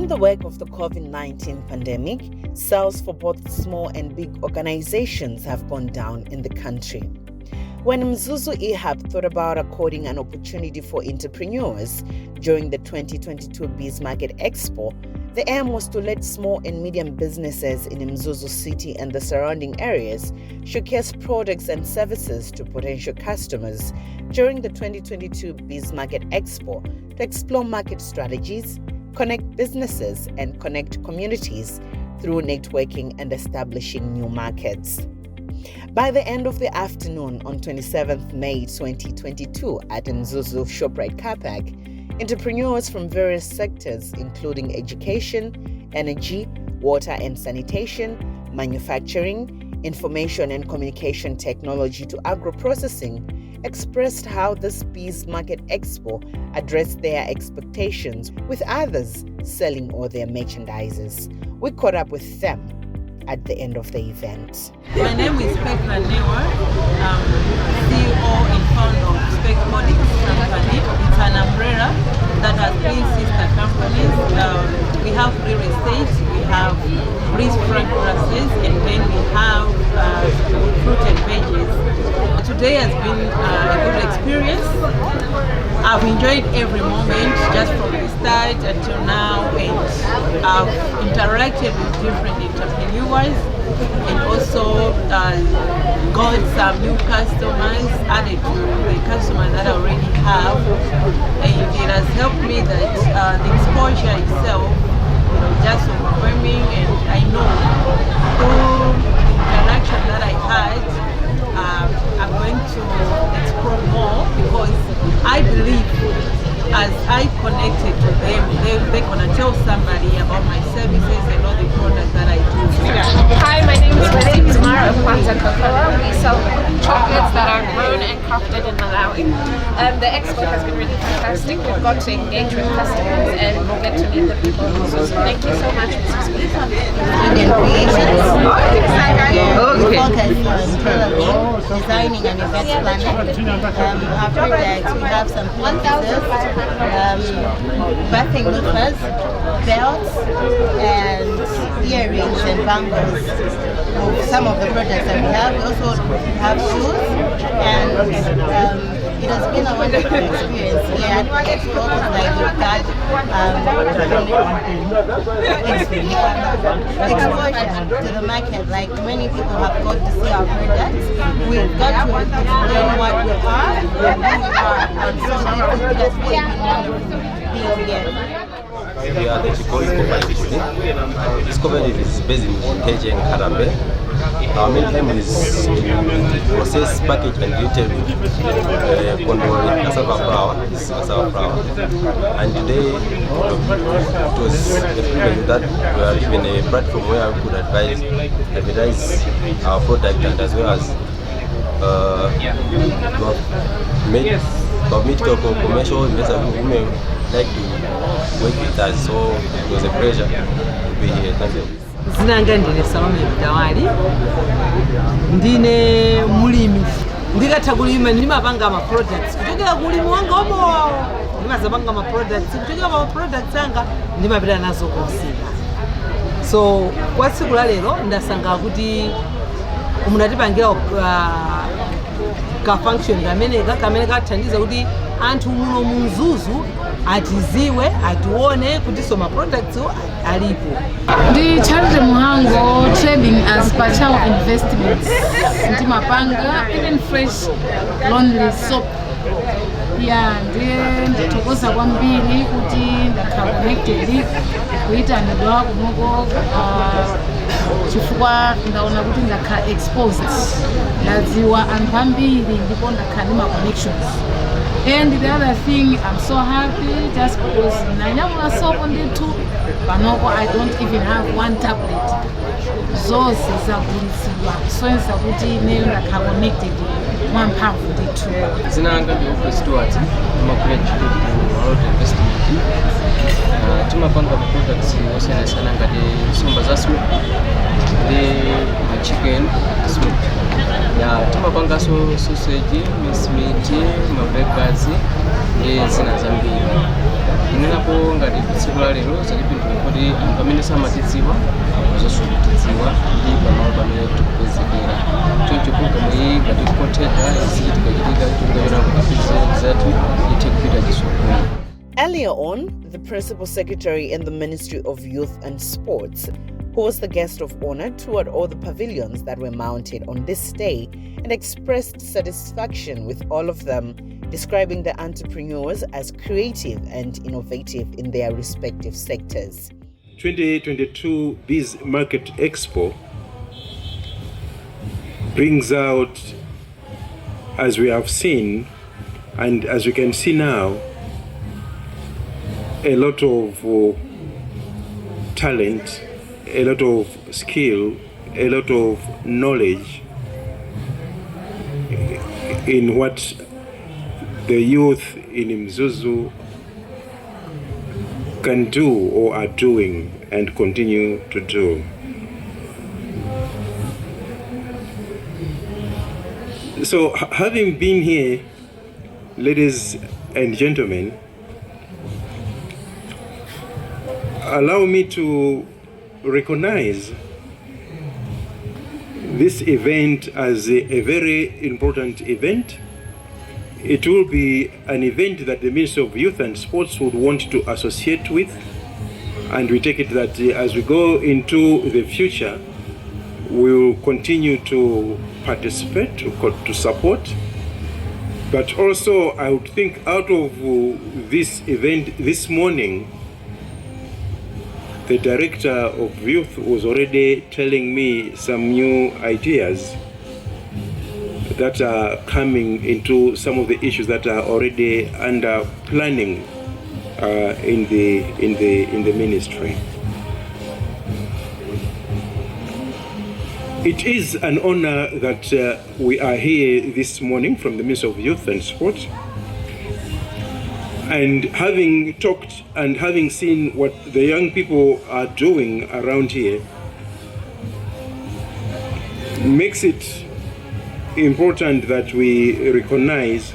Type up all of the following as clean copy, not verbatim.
the wake of the COVID-19 pandemic, sales for both small and big organizations have gone down in the country. When Mzuzu E Hub thought about according an opportunity for entrepreneurs during the 2022 Biz Market Expo, the aim was to let small and medium businesses in Mzuzu City and the surrounding areas showcase products and services to potential customers during the 2022 Biz Market Expo to explore market strategies, connect businesses, and connect communities through networking and establishing new markets. By the end of the afternoon on 27th May 2022 at Mzuzu Shoprite CarPark, entrepreneurs from various sectors including education, energy, water and sanitation, manufacturing, information and communication technology to agro-processing expressed how this Biz Market Expo addressed their expectations, with others selling all their merchandises. We caught up with them at the end of the event. My name is Kwithu Kitchen, CEO and founder of Specks Holdings company. It's an umbrella that has 3 sister companies. We have real estate, we have breeze fragrances, and then we have fruit and veggies. Today has been a good experience. I've enjoyed every moment just from the start until now, and I've interacted with different entrepreneurs and also got some new customers added to the customers that I already have, and it has helped me that the exposure itself, just overwhelming, and I know through the interaction that I had, I'm going to explore more, because I believe as I connected to them, they're going to tell somebody about my services and all the products that I do. Hi, my name is Kwanza Cocoa. We sell chocolates that are grown and crafted in Malawi. The expo has been really fantastic. We've got to engage with customers and get to meet the people. So thank you so much, Mrs. Indian creations. We focus on tailoring, designing and event planning. Our products, we have some pieces, bathing loofahs, belts, and earrings and bangles. Some of the products that we have. We also have shoes, and it has been a wonderful experience here at the expo, because like we've got exposure to the market. Like many people have got to see our products. We've got to explain what we are and who we are, and so it has really been wonderful being here. We are the Chigowi Cooperative. This cooperative is based in TinTin and Kumbambe. Our main aim is to process, package and retail cassava flour. This is cassava flour. And today it was a privilege that we are given a platform where we could advertise our product, and as well as meet commercial investors who may like to work with us. So it was a pleasure to be here. Thank you. Zinanga ndine Salome Mdawali, ndine mulimi. Ndikatha kulima ndimapanga ama products kuchokera kulimi wanga omwe, ndimazapanga ama products kuchokera pa products anga ndimapita nazo kumsika. So kwa tsiku la lero ndasankha kuti munatipangira ka function kamene kathandiza kuti anthu muno mu Mzuzu atiziwe, atione kuti so ma products alipo. Ndi Charity Muhango trading as Pachao investments. Ndimapanga even fresh laundry soap. Ndithokoza kwambiri kuti ndakhala connected kuyitanidwa kunoko chifukwa ndaona kuti ndakhala exposed, ndadziwa anthu ambiri ndipo ndakhala ndi ma connections. And the other thing, I'm so happy just because nanyamula soap ndithu panoko I don't even have one tablet. Zose zagulitsidwa, kusonyeza kuti ine ndakhala connected mwamphamvu ndithu. Zinanga ndi Stuart, amakuleja about investment. Timapanga products osiyanasiyana ngati nsomba za soup ndi chicken soup. Timapanga sausage, mince meat, burgers, ndi zina zambiri. Inenapo ngati tsiku la lero zachipindula kuti anthu amene samatidziwa zosutidziwa ndi pamalo pamene tikupezekera. Choncho programu iyi ngati kotheka izichitikachitika tikuyona kuti bizinesi zathu ithe kupita chitsogolo. Earlier on, the Principal Secretary in the Ministry of Youth and Sports, who was the guest of honor, toured all the pavilions that were mounted on this day and expressed satisfaction with all of them, describing the entrepreneurs as creative and innovative in their respective sectors. 2022 Biz Market Expo brings out, as we have seen and as we can see now, a lot of talent, a lot of skill, a lot of knowledge in what the youth in Mzuzu can do or are doing and continue to do. So, having been here, ladies and gentlemen, allow me to recognize this event as a very important event. It will be an event that the Ministry of Youth and Sports would want to associate with, and we take it that as we go into the future, we will continue to participate, to support. But also, I would think out of this event this morning, the Director of Youth was already telling me some new ideas that are coming into some of the issues that are already under planning in the ministry. It is an honor that we are here this morning from the Ministry of Youth and Sport. And having talked and having seen what the young people are doing around here, makes it important that we recognize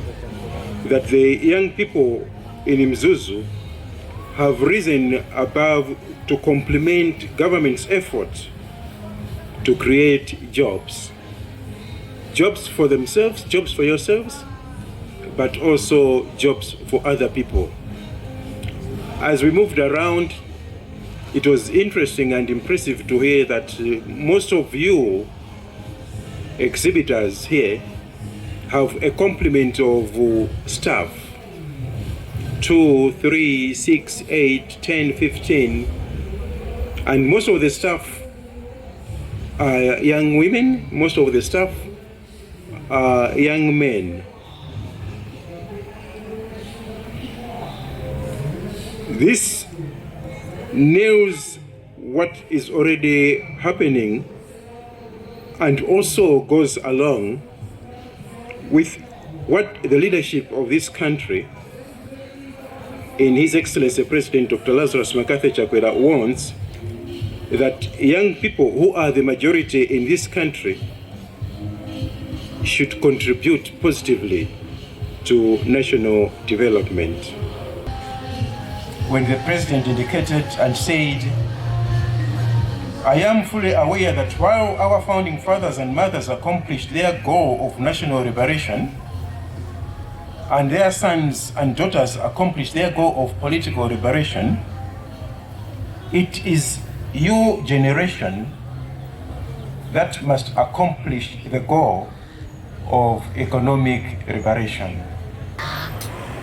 that the young people in Mzuzu have risen above to complement government's efforts to create jobs. Jobs for themselves, jobs for yourselves, but also jobs for other people. As we moved around, it was interesting and impressive to hear that most of you exhibitors here have a complement of staff, 2, 3, 6, 8, 10, 15, and most of the staff are young women, most of the staff are young men. This nails what is already happening and also goes along with what the leadership of this country, in His Excellency President Dr. Lazarus Makathi Chakwera, wants that young people who are the majority in this country should contribute positively to national development. When the President indicated and said, I am fully aware that while our founding fathers and mothers accomplished their goal of national liberation, and their sons and daughters accomplished their goal of political liberation, it is your generation that must accomplish the goal of economic liberation.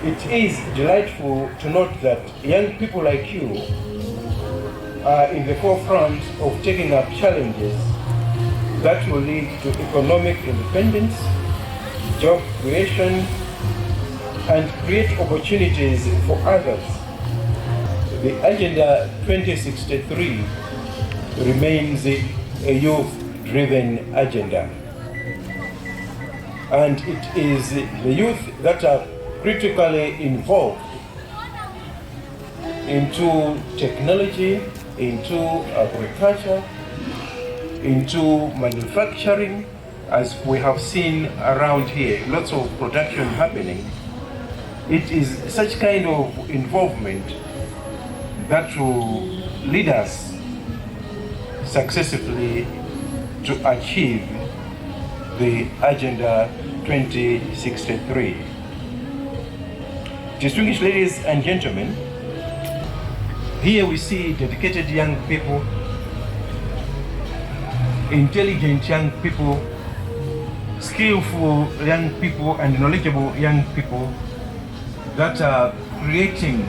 It is delightful to note that young people like you are in the forefront of taking up challenges that will lead to economic independence, job creation, and create opportunities for others. The Agenda 2063 remains a youth-driven agenda. And it is the youth that are critically involved into technology, into agriculture, into manufacturing, as we have seen around here, lots of production happening. It is such kind of involvement that will lead us successfully to achieve the Agenda 2063. Distinguished ladies and gentlemen, here we see dedicated young people, intelligent young people, skillful young people, and knowledgeable young people that are creating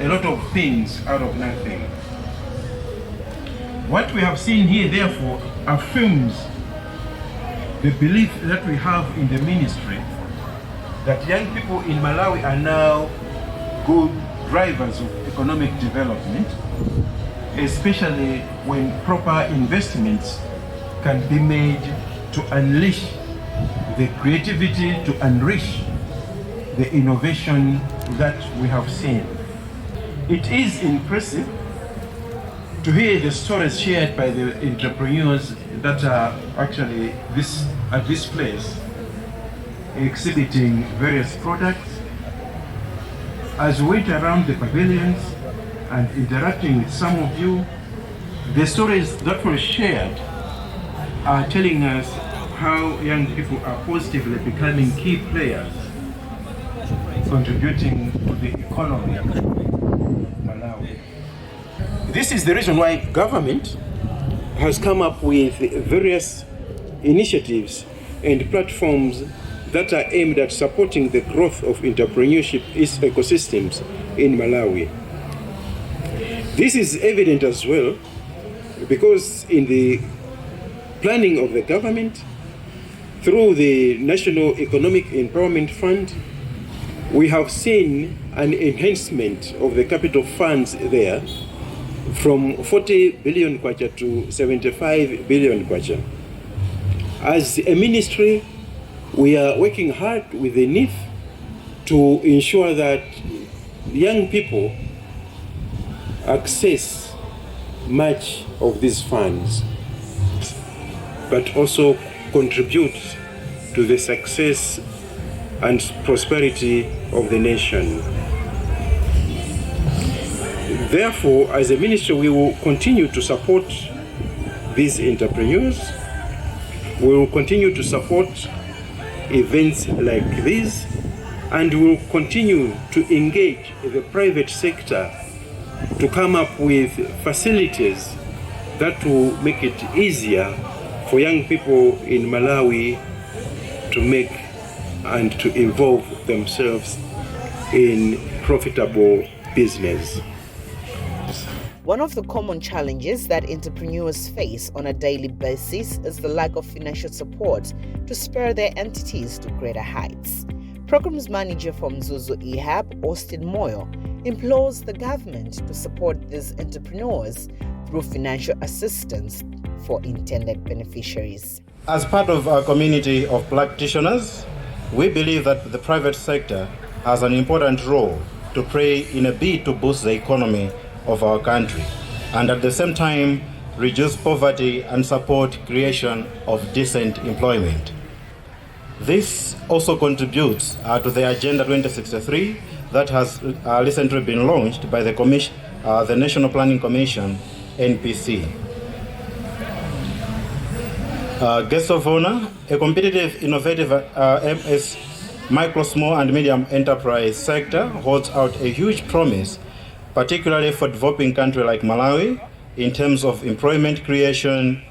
a lot of things out of nothing. What we have seen here, therefore, affirms the belief that we have in the ministry that young people in Malawi are now good drivers of economic development, especially when proper investments can be made to unleash the creativity, to enrich the innovation that we have seen. It is impressive to hear the stories shared by the entrepreneurs that are actually at this place exhibiting various products. As we went around the pavilions and interacting with some of you, the stories that were shared are telling us how young people are positively becoming key players, contributing to the economy of Malawi. This is the reason why government has come up with various initiatives and platforms that are aimed at supporting the growth of entrepreneurship ecosystems in Malawi. This is evident as well because in the planning of the government, through the National Economic Empowerment Fund, we have seen an enhancement of the capital funds there from 40 billion kwacha to 75 billion kwacha. As a ministry, we are working hard with the NIF to ensure that young people access much of these funds, but also contribute to the success and prosperity of the nation. Therefore, as a ministry, we will continue to support these entrepreneurs. We will continue to support events like this, and we will continue to engage the private sector to come up with facilities that will make it easier for young people in Malawi to make and to involve themselves in profitable business. One of the common challenges that entrepreneurs face on a daily basis is the lack of financial support to spur their entities to greater heights. Programs Manager for Mzuzu E Hub, Austin Moyo, implores the government to support these entrepreneurs through financial assistance for intended beneficiaries. As part of our community of practitioners, we believe that the private sector has an important role to play in a bid to boost the economy of our country, and at the same time reduce poverty and support creation of decent employment. This also contributes to the Agenda 2063 that has recently been launched by the National Planning Commission, NPC. Guest of honor, a competitive, innovative MS micro, small and medium enterprise sector holds out a huge promise, particularly for developing country like Malawi, in terms of employment creation,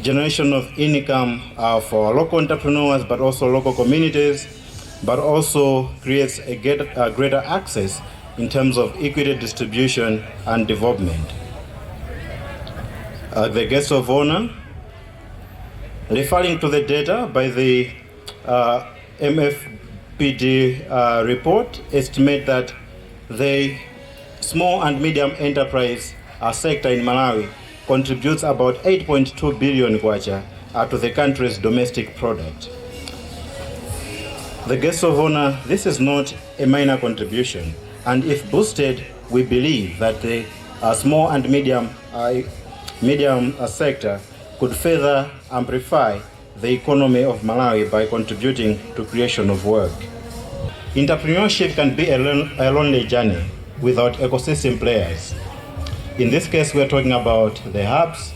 generation of income for local entrepreneurs, but also local communities, but also creates a greater access in terms of equity distribution and development. The guest of honor, referring to the data by the MFPD report, estimate that the small and medium enterprise sector in Malawi contributes about 8.2 billion kwacha to the country's domestic product. The guest of honor, this is not a minor contribution, and if boosted, we believe that the small and medium sector could further amplify the economy of Malawi by contributing to creation of work. Entrepreneurship can be a lonely journey without ecosystem players. In this case, we're talking about the hubs,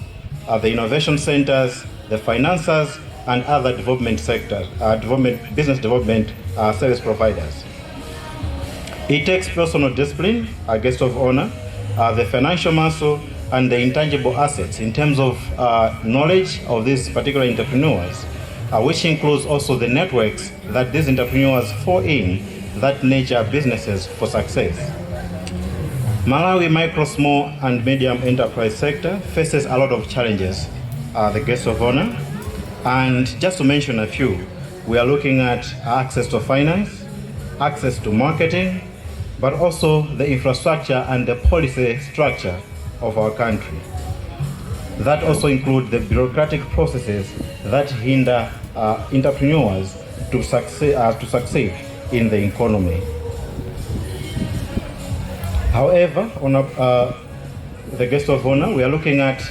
the innovation centers, the financiers, and other development sectors, business development service providers. It takes personal discipline, a guest of honor, the financial muscle, and the intangible assets in terms of knowledge of these particular entrepreneurs, which includes also the networks that these entrepreneurs fall in that nurture businesses for success. Malawi micro, small, and medium enterprise sector faces a lot of challenges, the guest of honor. And just to mention a few, we are looking at access to finance, access to marketing, but also the infrastructure and the policy structure of our country. That also includes the bureaucratic processes that hinder entrepreneurs to succeed in the economy. However, on the guest of honor, we are looking at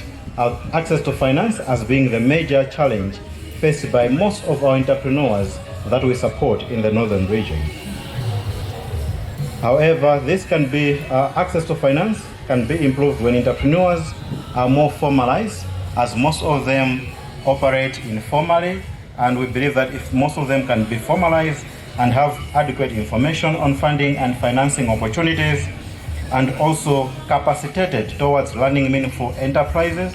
access to finance as being the major challenge faced by most of our entrepreneurs that we support in the northern region. However, this can be access to finance can be improved when entrepreneurs are more formalized, as most of them operate informally, and we believe that if most of them can be formalized and have adequate information on funding and financing opportunities, and also capacitated towards running meaningful enterprises,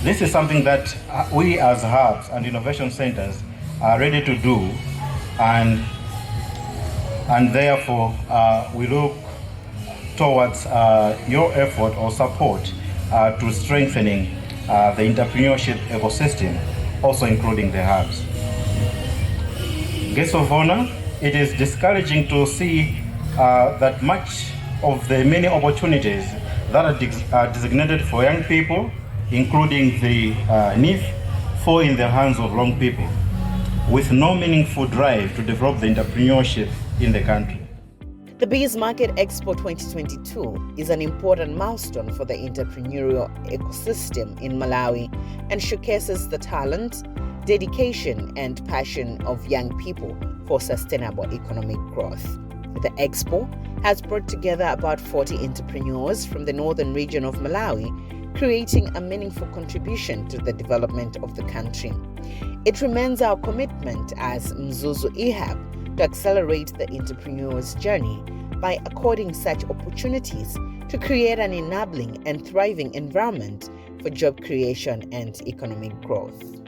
this is something that we as hubs and innovation centers are ready to do, and therefore we look towards your effort or support to strengthening the entrepreneurship ecosystem, also including the hubs. Guests of honor, it is discouraging to see that much of the many opportunities that are designated for young people, including the NIF, fall in the hands of young people, with no meaningful drive to develop the entrepreneurship in the country. The Biz Market Expo 2022 is an important milestone for the entrepreneurial ecosystem in Malawi and showcases the talent, dedication, and passion of young people for sustainable economic growth. The expo has brought together about 40 entrepreneurs from the northern region of Malawi, creating a meaningful contribution to the development of the country. It remains our commitment as Mzuzu E Hub to accelerate the entrepreneur's journey by according such opportunities to create an enabling and thriving environment for job creation and economic growth.